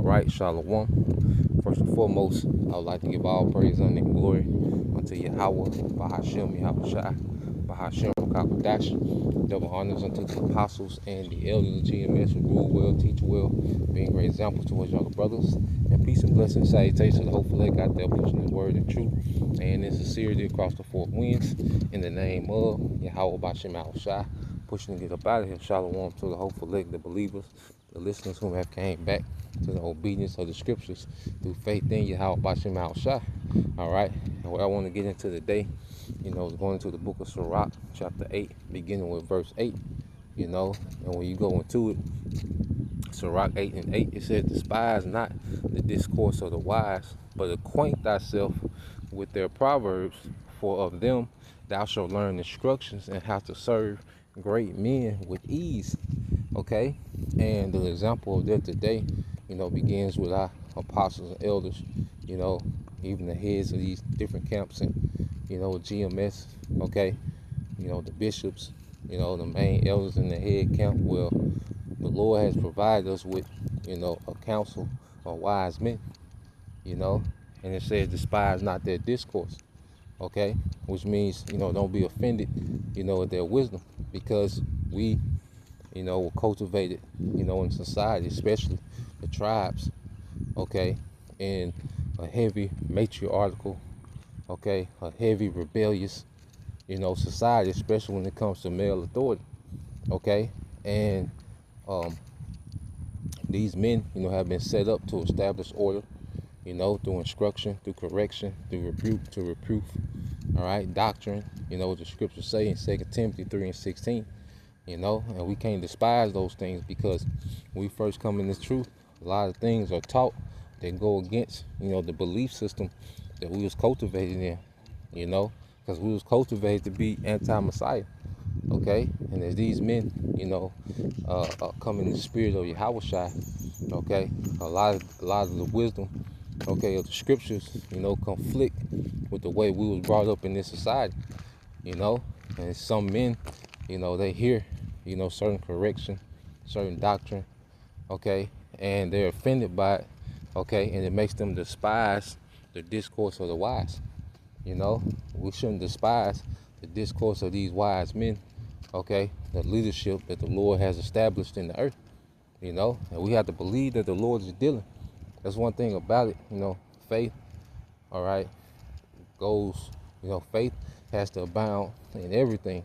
right, Shalom. First and foremost, I would like to give all praise, honor, and glory unto Yahweh, Bahashem, Yahushai, Bahashem, Kakadash. Double honors unto the apostles and the elders of GMS who rule well, teach well, being great examples to his younger brothers. And peace and blessings, salutations to the hopeful elect out there pushing his word and truth and in sincerity across the four winds. In the name of Yahweh, Bahashem, Yahushai, pushing to get up out of here. Shalom to the hopeful elect, the believers, the listeners who have came back to the obedience of the scriptures through faith in Yahweh Bashim Al-Shah. All right, and what I want to get into today, is going into the book of Sirach, chapter 8, beginning with verse 8, and when you go into it, Sirach 8 and 8, it says, despise not the discourse of the wise, but acquaint thyself with their proverbs, for of them thou shalt learn instructions and how to serve great men with ease. Okay, and the example of that today, begins with our apostles and elders, even the heads of these different camps and, GMS, okay, the bishops, the main elders in the head camp. Well, the Lord has provided us with, a council of wise men, and it says despise not their discourse, okay, which means, don't be offended, at their wisdom, because we were cultivated, in society, especially the tribes, okay, in a heavy matriarchal, okay, a heavy rebellious, society, especially when it comes to male authority, okay, and these men, have been set up to establish order, through instruction, through correction, through rebuke, to reproof, all right, doctrine, what the scriptures say in 2 Timothy 3 and 16. And we can't despise those things, because when we first come in this truth, a lot of things are taught that go against, the belief system that we was cultivated in, because we was cultivated to be anti-Messiah, okay? And as these men, come in the spirit of Yahushua, okay, a lot of the wisdom, okay, of the scriptures, conflict with the way we was brought up in this society, and some men, they hear, certain correction, certain doctrine, okay, and they're offended by it, okay, and it makes them despise the discourse of the wise. We shouldn't despise the discourse of these wise men, okay, the leadership that the Lord has established in the earth, and we have to believe that the Lord is dealing. That's one thing about it, faith, all right, goes, faith has to abound in everything,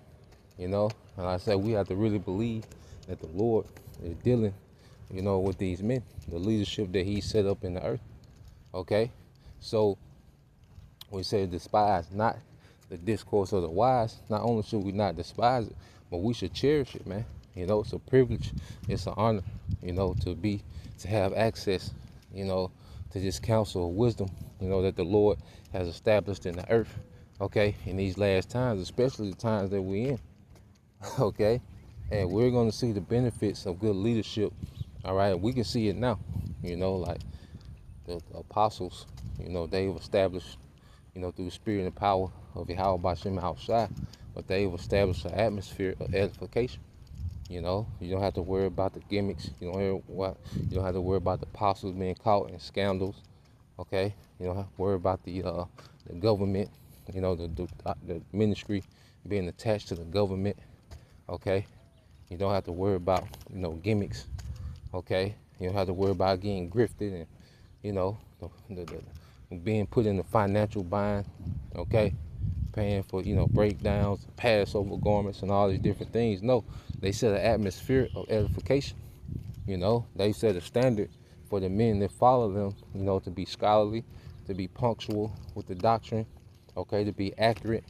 and I said we have to really believe that the Lord is dealing, with these men, the leadership that he set up in the earth, okay? So we say despise not the discourse of the wise. Not only should we not despise it, but we should cherish it, man. It's a privilege, it's an honor, to have access, to this counsel of wisdom, that the Lord has established in the earth, okay, in these last times, especially the times that we're in, okay, and we're going to see the benefits of good leadership, all right, we can see it now, like the apostles, they've established, through the spirit and power of Yahweh Bashim Al-Shai, but they've established an atmosphere of edification. You don't have to worry about the gimmicks. You don't have to worry about the apostles being caught in scandals. Okay, you don't have to worry about the government. The ministry being attached to the government. Okay, you don't have to worry about gimmicks. Okay, you don't have to worry about getting grifted and being put in the financial bind. Okay, paying for breakdowns, Passover garments, and all these different things. No, they set an atmosphere of edification. They set a standard for the men that follow them. To be scholarly, to be punctual with the doctrine. Okay, to be accurate.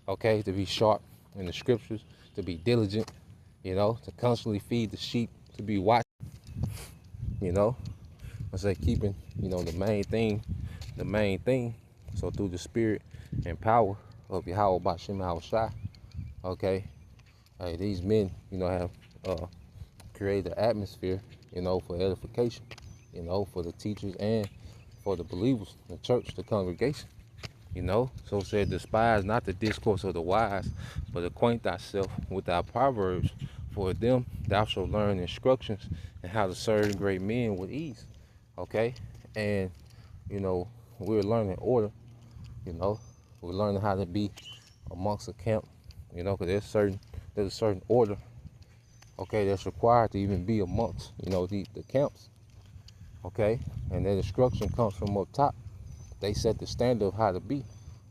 Okay, to be sharp in the scriptures, to be diligent. To constantly feed the sheep, to be watching. I say keeping the main thing. So through the spirit and power of Yahweh Bashim Al-Shai, okay, these men, have created an atmosphere, for edification, for the teachers and for the believers, the church, the congregation, So it said, despise not the discourse of the wise, but acquaint thyself with thy proverbs, for them thou shalt learn instructions and how to serve great men with ease. okay? And, you know, we're learning order, you know. We're learning how to be amongst a camp, you know, because there's a certain order, okay, that's required to even be amongst, you know, the camps, okay? And that instruction comes from up top. They set the standard of how to be,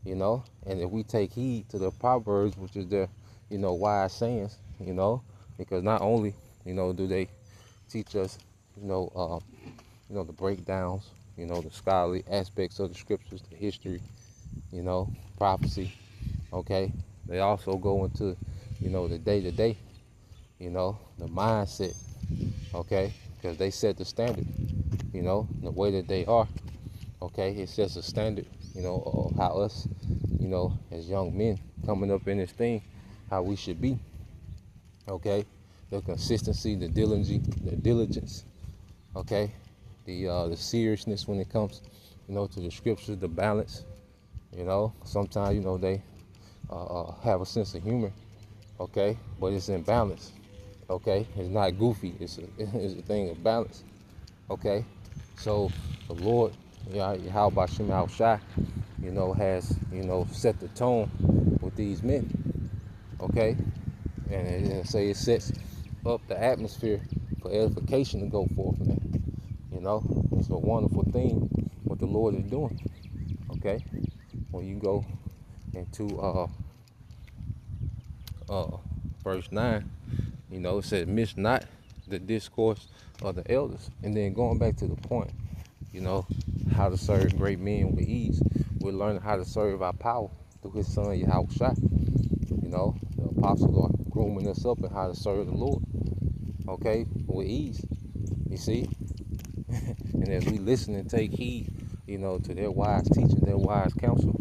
you know. And if we take heed to the proverbs, which is their, you know, wise sayings, you know, because not only, you know, do they teach us, you know, the breakdowns, you know, the scholarly aspects of the scriptures, the history, you know, prophecy, okay. They also go into, you know, the day to day, you know, the mindset, okay, because they set the standard, you know, the way that they are, okay. It sets a standard, you know, of how us, you know, as young men coming up in this thing, how we should be, okay. The consistency, the diligence, okay. The seriousness when it comes, you know, to the scriptures, the balance, you know. Sometimes, you know, they have a sense of humor, okay, but it's in balance, okay. It's not goofy. It's a thing of balance, okay. So the Lord, how about Shem Al Shai, you know, has, you know, set the tone with these men, okay, and say it sets up the atmosphere for edification to go forth, man. You know, it's a wonderful thing what the Lord is doing, okay. When you go into verse 9, you know, it says, miss not the discourse of the elders. And then going back to the point, you know, how to serve great men with ease. We're learning how to serve our power through his son Yahushua. You know, the apostles are grooming us up in how to serve the Lord, okay, with ease. You see? And as we listen and take heed, you know, to their wise teaching, their wise counsel,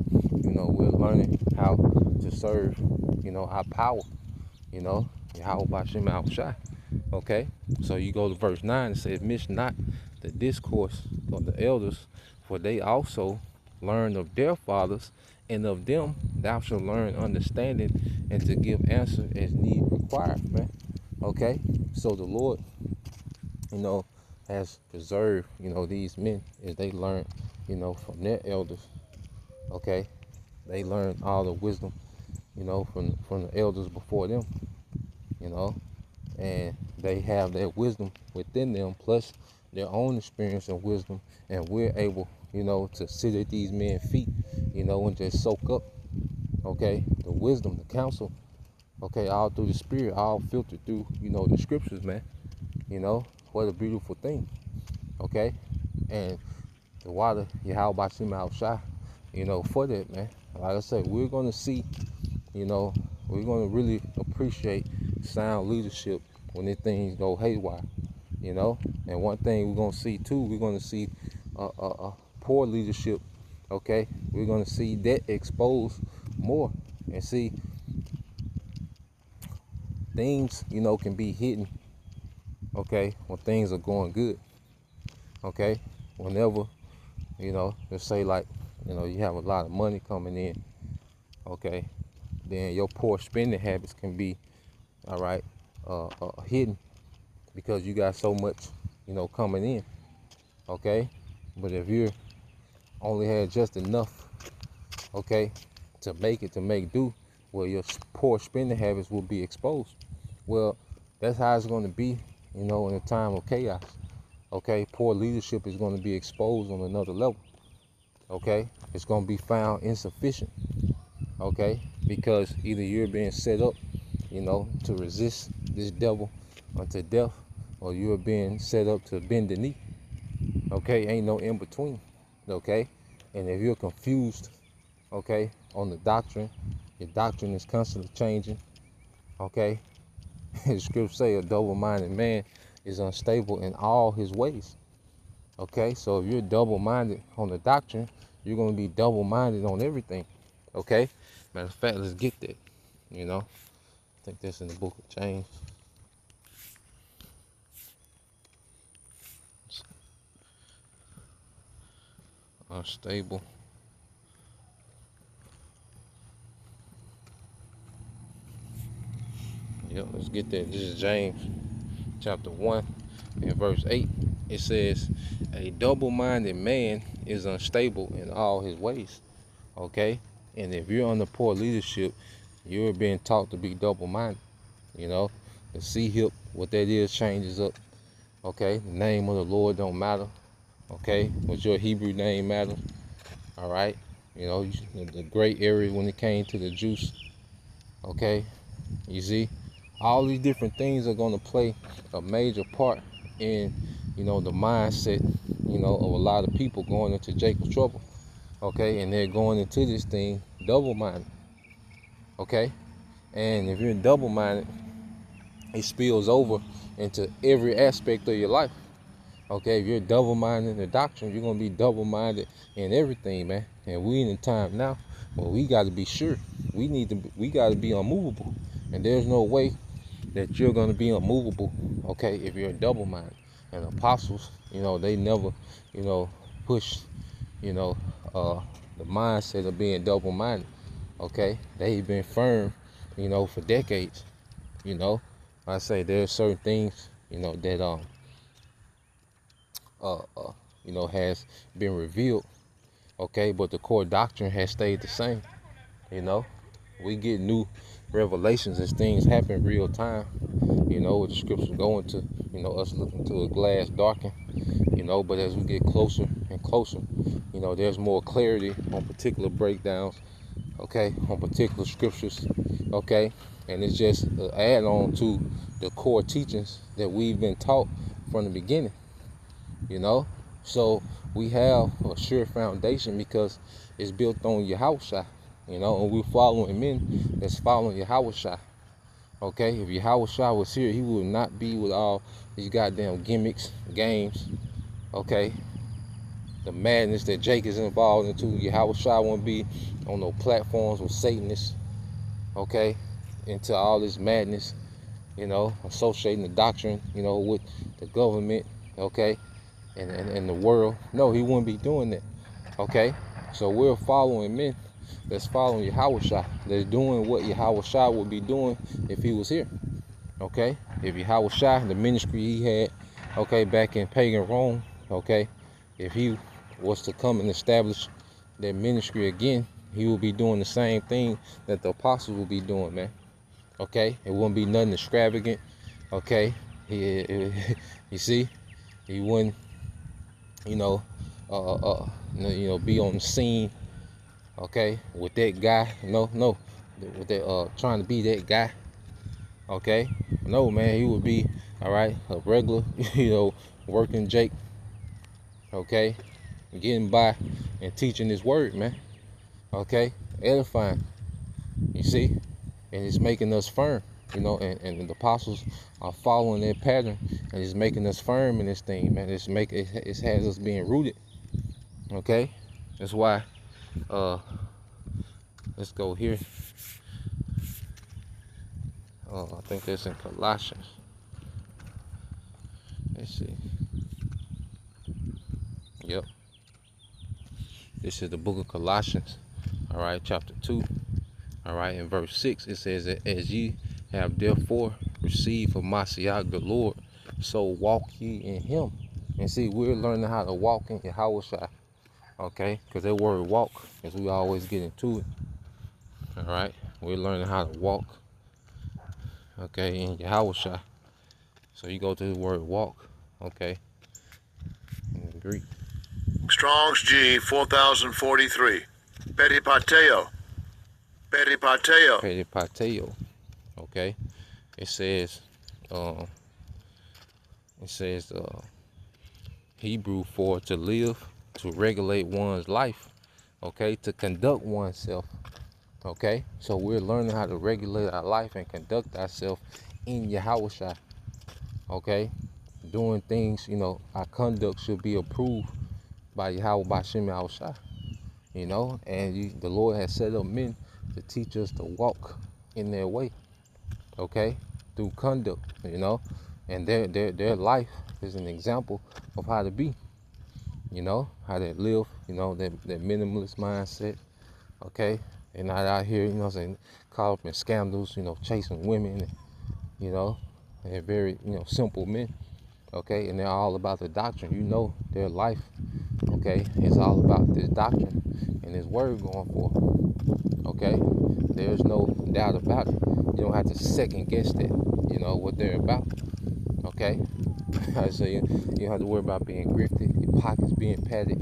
you know, we're learning how to serve, you know, our power, you know, Yahweh Bashem Al Shai. Okay? So you go to verse 9, it says, miss not the discourse of the elders, for they also learned of their fathers, and of them thou shalt learn understanding and to give answer as need required, man. Okay? So the Lord, you know, has preserved, you know, these men as they learn, you know, from their elders. Okay? They learned all the wisdom, you know, from the elders before them, you know, and they have that wisdom within them, plus their own experience and wisdom, and we're able, you know, to sit at these men's feet, you know, and just soak up, okay, the wisdom, the counsel, okay, all through the spirit, all filtered through, you know, the scriptures, man. You know, what a beautiful thing, okay. And the water, Yahweh Bashim Al Shai, you know, for that, man. Like I said, we're gonna see, you know, we're gonna really appreciate sound leadership when these things go haywire, you know. And one thing we're gonna see too, we're gonna see poor leadership, okay. We're gonna see that exposed more, and see things, you know, can be hidden, okay, when things are going good, okay. Whenever, you know, let's say like, you know, you have a lot of money coming in, okay, then your poor spending habits can be, all right, hidden because you got so much, you know, coming in, okay. But if you only had just enough, okay, to make do, well, your poor spending habits will be exposed. Well, that's how it's going to be, you know, in a time of chaos, okay. Poor leadership is going to be exposed on another level, okay. It's going to be found insufficient, okay, because either you're being set up, you know, to resist this devil unto death, or you're being set up to bend the knee, okay. Ain't no in between, okay. And if you're confused, okay, on the doctrine, your doctrine is constantly changing, okay. The scriptures say a double-minded man is unstable in all his ways, okay. So if you're double-minded on the doctrine, you're going to be double-minded on everything, okay. Matter of fact, let's get that, you know. I think that's in the book of James. Unstable. Yep, let's get that. This is James chapter 1 and verse 8. it says, a double-minded man is unstable in all his ways. Okay? And if you're under poor leadership, you're being taught to be double-minded. You know, the C hip, what that is, changes up. Okay? The name of the Lord don't matter. Okay? What your Hebrew name matters. All right? You know, the gray area when it came to the juice. Okay? You see? All these different things are going to play a major part in, you know, the mindset, you know, of a lot of people going into Jacob's trouble. Okay? And they're going into this thing double-minded. Okay? And if you're double-minded, it spills over into every aspect of your life. Okay, if you're double-minded in the doctrine, you're gonna be double-minded in everything, man. And we in a time now where we got to be sure. We got to be unmovable, and there's no way that you're gonna be unmovable. Okay, if you're double-minded. And apostles, you know, they never, you know, push, you know, the mindset of being double-minded. Okay, they've been firm, you know, for decades. You know, I say there's certain things, you know, that you know, has been revealed. Okay, but the core doctrine has stayed the same. You know, we get new revelations as things happen real time. You know, with the scriptures going to, you know, us looking to a glass darken. You know, but as we get closer and closer, you know, there's more clarity on particular breakdowns. Okay, on particular scriptures. Okay, and it's just an add-on to the core teachings that we've been taught from the beginning. You know, so we have a sure foundation because it's built on Yahushua. You know, and we're following men that's following Yahushua. Okay, if Yahushua was here, he would not be with all these goddamn gimmicks, games. Okay, the madness that Jake is involved into. Yahushua won't be on no platforms with Satanists. Okay, into all this madness. You know, associating the doctrine, you know, with the government. Okay. And the world. No, he wouldn't be doing that. Okay? So we're following men that's following Yahushua, that's doing what Yahushua would be doing if he was here. Okay? If Yahushua, the ministry he had, okay, back in pagan Rome, okay, if he was to come and establish that ministry again, he would be doing the same thing that the apostles would be doing, man. Okay? It wouldn't be nothing extravagant. Okay? You see? He wouldn't, you know, be on the scene, okay, with that guy. No, with that trying to be that guy. Okay, no, man, he would be all right, a regular, you know, working Jake. Okay, getting by and teaching his word, man. Okay, edifying. You see, and it's making us firm. You know, and the apostles are following that pattern, and it's making us firm in this thing, man. It has us being rooted. Okay, that's why. Let's go here. I think that's in Colossians. Let's see. Yep. This is the book of Colossians. All right, chapter 2. All right, in verse 6, it says that as ye have therefore received of Mashiach the Lord, so walk ye in him. And see, we're learning how to walk in Yahushua. Okay, because that word walk, as we always get into it. All right, we're learning how to walk. Okay, in Yahushua. So you go to the word walk. Okay, in the Greek. Strong's G 4043. Peripateo. Peripateo. Peripateo. Okay, it says Hebrew for to live, to regulate one's life. Okay, to conduct oneself. Okay, so we're learning how to regulate our life and conduct ourselves in Yahushua. Okay, doing things, you know, our conduct should be approved by Yahweh Bashem Yahushua. You know, and the Lord has set up men to teach us to walk in their way. Okay, through conduct, you know, and their life is an example of how to be. You know, how they live. You know, that minimalist mindset. Okay, and not out here, you know, saying caught up in scandals. You know, chasing women. And, you know, they're very, you know, simple men. okay, and they're all about the doctrine. You know their life, okay, is all about this doctrine and this word going forth, okay. There's no doubt about it. You don't have to second guess that, you know, what they're about, okay. So you don't have to worry about being grifted, your pockets being padded,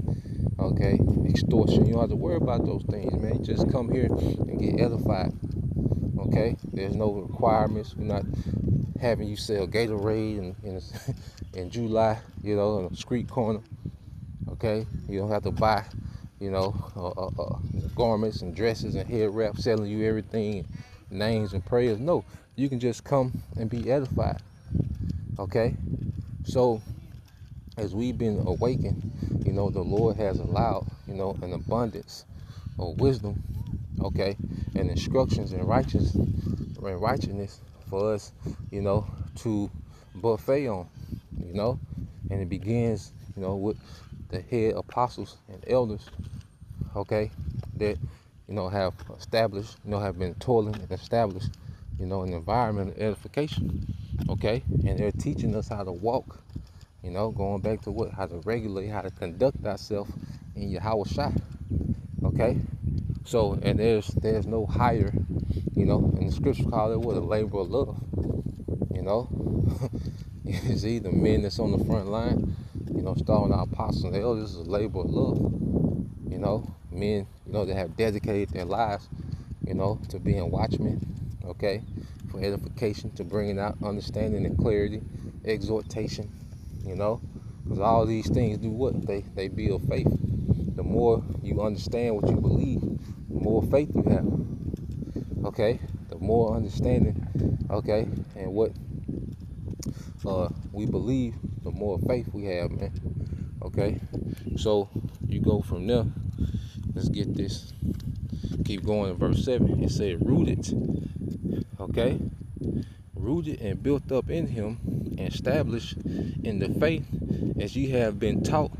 okay, extortion. You don't have to worry about those things, man. You just come here and get edified, okay. There's no requirements. We're not having you sell Gatorade in July, you know, on a street corner, okay. You don't have to buy, you know, garments and dresses and head wraps selling you everything, names and prayers. No, you can just come and be edified, okay. So as we've been awakened, you know, the Lord has allowed, you know, an abundance of wisdom, okay, and instructions in righteousness for us, you know, to buffet on, you know, and it begins, you know, with the head apostles and elders, okay, that, you know, have established, you know, have been toiling and established, you know, an environment of edification, okay, and they're teaching us how to walk, you know, going back to what, how to regulate, how to conduct ourselves in Yahweh Shai, okay. So, and there's no higher, you know, and the scripture call it what, a labor of love, you know. It's either men that's on the front line, you know, starting our apostles and elders, is a labor of love, you know, men, you know, that have dedicated their lives, you know, to being watchmen, okay, for edification, to bringing out understanding and clarity, exhortation, you know, because all these things do what? They build faith. The more you understand what you believe, the more faith you have, okay. The more understanding, okay, and what we believe, the more faith we have, man, okay. So you go from there. Let's get this. Keep going in verse 7. It said, rooted, okay, rooted and built up in him, and established in the faith as ye have been taught,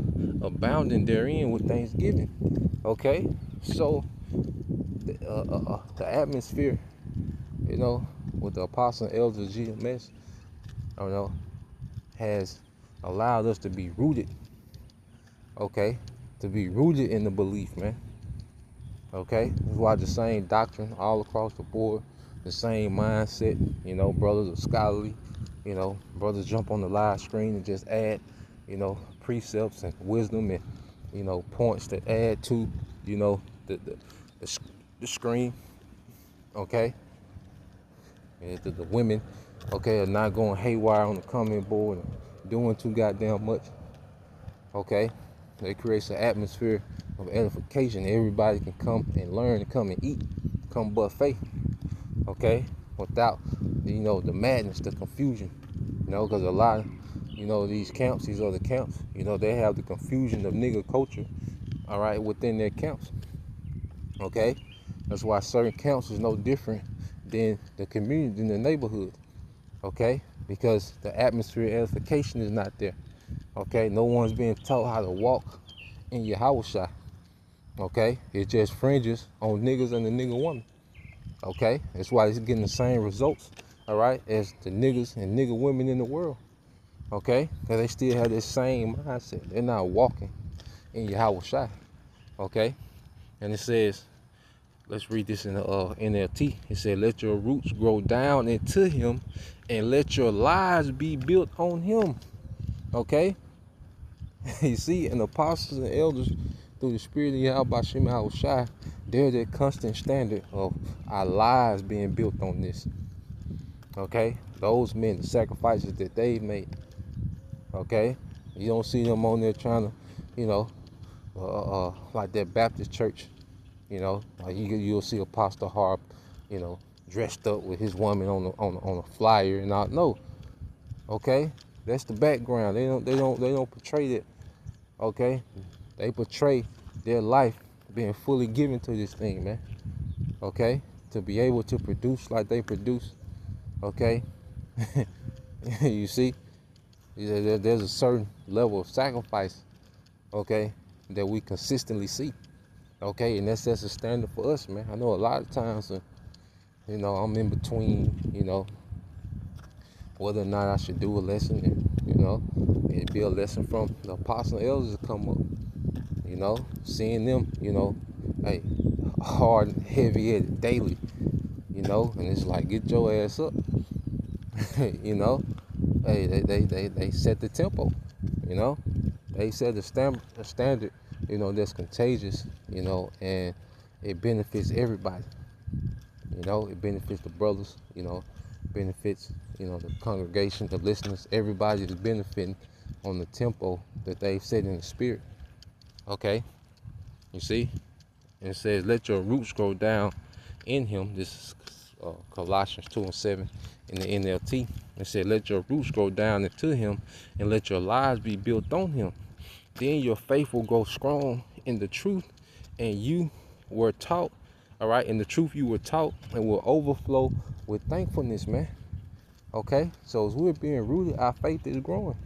abounding therein with thanksgiving, okay. So the atmosphere, you know, with the apostle and elders of GMS, you know, has allowed us to be rooted, okay, to be rooted in the belief, man, okay. That's why the same doctrine all across the board, the same mindset, you know, brothers are scholarly, you know, brothers jump on the live screen and just add, you know, precepts and wisdom and, you know, points that add to, you know, the screen, okay. And the women, okay, are not going haywire on the comment board and doing too goddamn much, okay. It creates an atmosphere of edification. Everybody can come and learn and come and eat, come buffet, okay, without, you know, the madness, the confusion, you know, because a lot of, you know, these other camps, you know, they have the confusion of nigga culture, all right, within their camps, okay. That's why certain camps is no different than the community, in the neighborhood, okay, because the atmosphere of edification is not there, okay. No one's being taught how to walk in Yahweh Shai, okay. It just fringes on niggas and the nigga woman, okay. That's why it's getting the same results, all right, as the niggas and nigga women in the world, okay, because they still have this same mindset. They're not walking in Yahweh Shai, okay. And it says, let's read this in the NLT. It said, let your roots grow down into him, and let your lives be built on him, okay. You see, and apostles and elders, through the spirit of Yahweh Shem Shai, they're the constant standard of our lives being built on this, okay. Those men, the sacrifices that they've made, okay. You don't see them on there trying to, you know, like that Baptist church, you know, like you'll see Apostle Harp, you know, dressed up with his woman on a flyer and all. No, okay, that's the background. They don't portray that, okay. They portray their life being fully given to this thing, man, okay, to be able to produce like they produce, okay. You see, there's a certain level of sacrifice, okay, that we consistently see, okay, and that's a standard for us, man. I know a lot of times, you know, I'm in between, you know, whether or not I should do a lesson, and You know, it'd be a lesson from the apostle and elders to come up. You know, seeing them, you know, hey, hard and heavy-headed daily. You know, and it's like, get your ass up. You know, hey, they set the tempo. You know, they set a standard. You know, that's contagious. You know, and it benefits everybody. You know, it benefits the brothers. You know, benefits, you know, the congregation, the listeners. Everybody is benefiting on the tempo that they've set in the spirit. Okay, you see, and it says, "Let your roots grow down in Him." This is Colossians 2:7 in the NLT. It said, "Let your roots grow down into Him, and let your lives be built on Him. Then your faith will grow strong in the truth, and you were taught." All right, in the truth you were taught, and will overflow with thankfulness, man. Okay, so as we're being rooted, our faith is growing.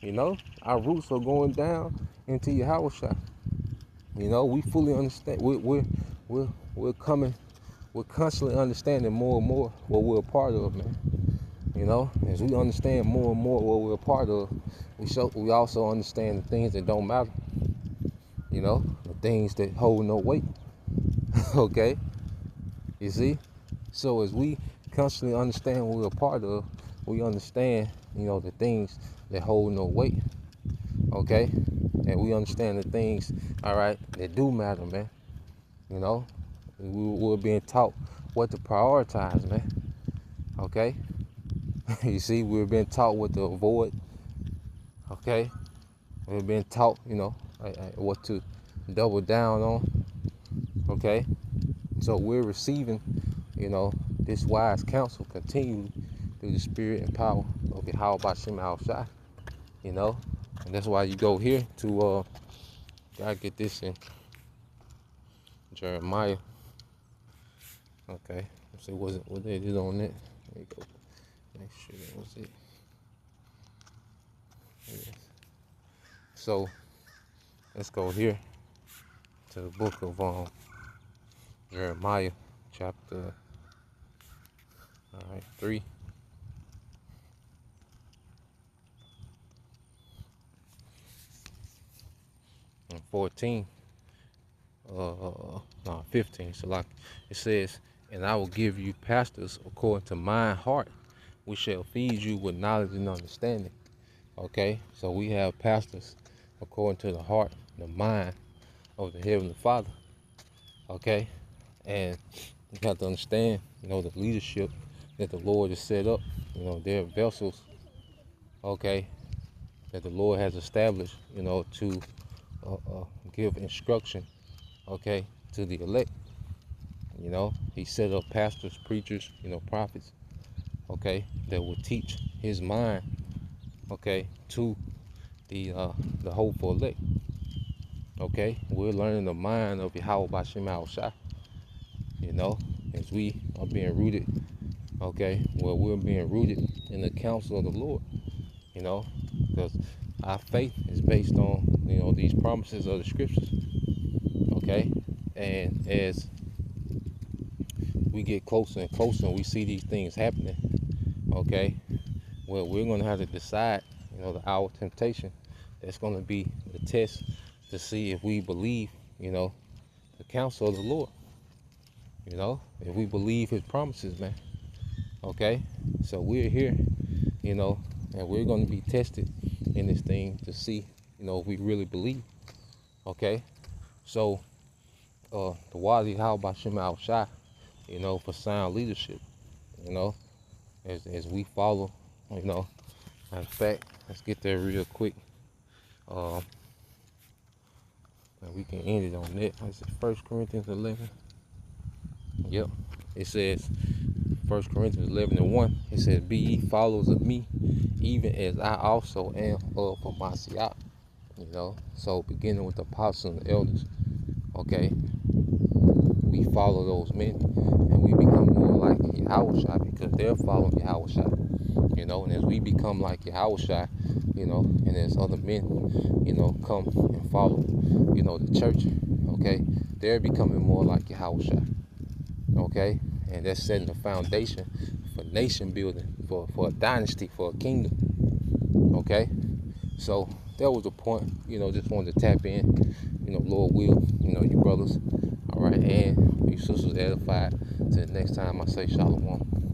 You know, our roots are going down into Yahweh. You know, we fully understand. We're coming. We're constantly understanding more and more what we're a part of, man. You know, as we understand more and more what we're a part of, we also understand the things that don't matter. You know, the things that hold no weight. Okay, you see. So as we constantly understand what we're a part of, we understand, you know, the things that hold no weight. Okay, and we understand the things, all right, that do matter, man. You know, we're being taught what to prioritize, man. Okay, you see, we're being taught what to avoid. Okay, we're being taught, you know, what to double down on. Okay, so we're receiving, you know, this wise counsel continually through the spirit and power of Yahweh Bashim Al-Shai. You know, and that's why you go here to gotta get this in Jeremiah. Okay, let's see what they did on that. There you go. Make sure that was it. Yes. So let's go here to the book of Jeremiah, chapter 3. And 14. 15. So like it says, "And I will give you pastors according to mine heart, which shall feed you with knowledge and understanding." Okay, so we have pastors according to the heart, the mind of the Heavenly Father. Okay, and you have to understand, you know, the leadership that the Lord has set up. You know, they're vessels. Okay, that the Lord has established. You know, to give instruction. Okay, to the elect. You know, He set up pastors, preachers, you know, prophets. Okay, that will teach His mind. Okay, to the hopeful elect. Okay, we're learning the mind of Yahweh Bashim Al-Shai. You know, as we are being rooted. Okay, well, we're being rooted in the counsel of the Lord. You know, because our faith is based on, you know, these promises of the scriptures. Okay, and as we get closer and closer and we see these things happening, okay, well, we're going to have to decide, you know, the hour of temptation. That's going to be the test to see if we believe, you know, the counsel of the Lord. You know, if we believe His promises, man. Okay, so we're here, you know, and we're going to be tested in this thing to see, you know, if we really believe. Okay, so the Wadi How Bashim Al-Shai, you know, for sound leadership, you know, as we follow, you know. Matter of fact, let's get there real quick. And we can end it on that. Is it 1 Corinthians 11? Yep. It says, 1 Corinthians 11:1. It says, "Be ye followers of me, even as I also am of Messiah." You know, so beginning with the apostles and the elders. Okay, we follow those men, and we become more like Yahweh because they're following Yahweh. You know, and as we become like Yahweh, you know, and as other men, you know, come and follow, you know, the church, okay, they're becoming more like Yahweh, okay, and that's setting the foundation for nation building, for a dynasty, for a kingdom, Okay, so that was the point. Just wanted to tap in. Lord will. You brothers. All right, and you sisters edified. Till next time, I say shalom.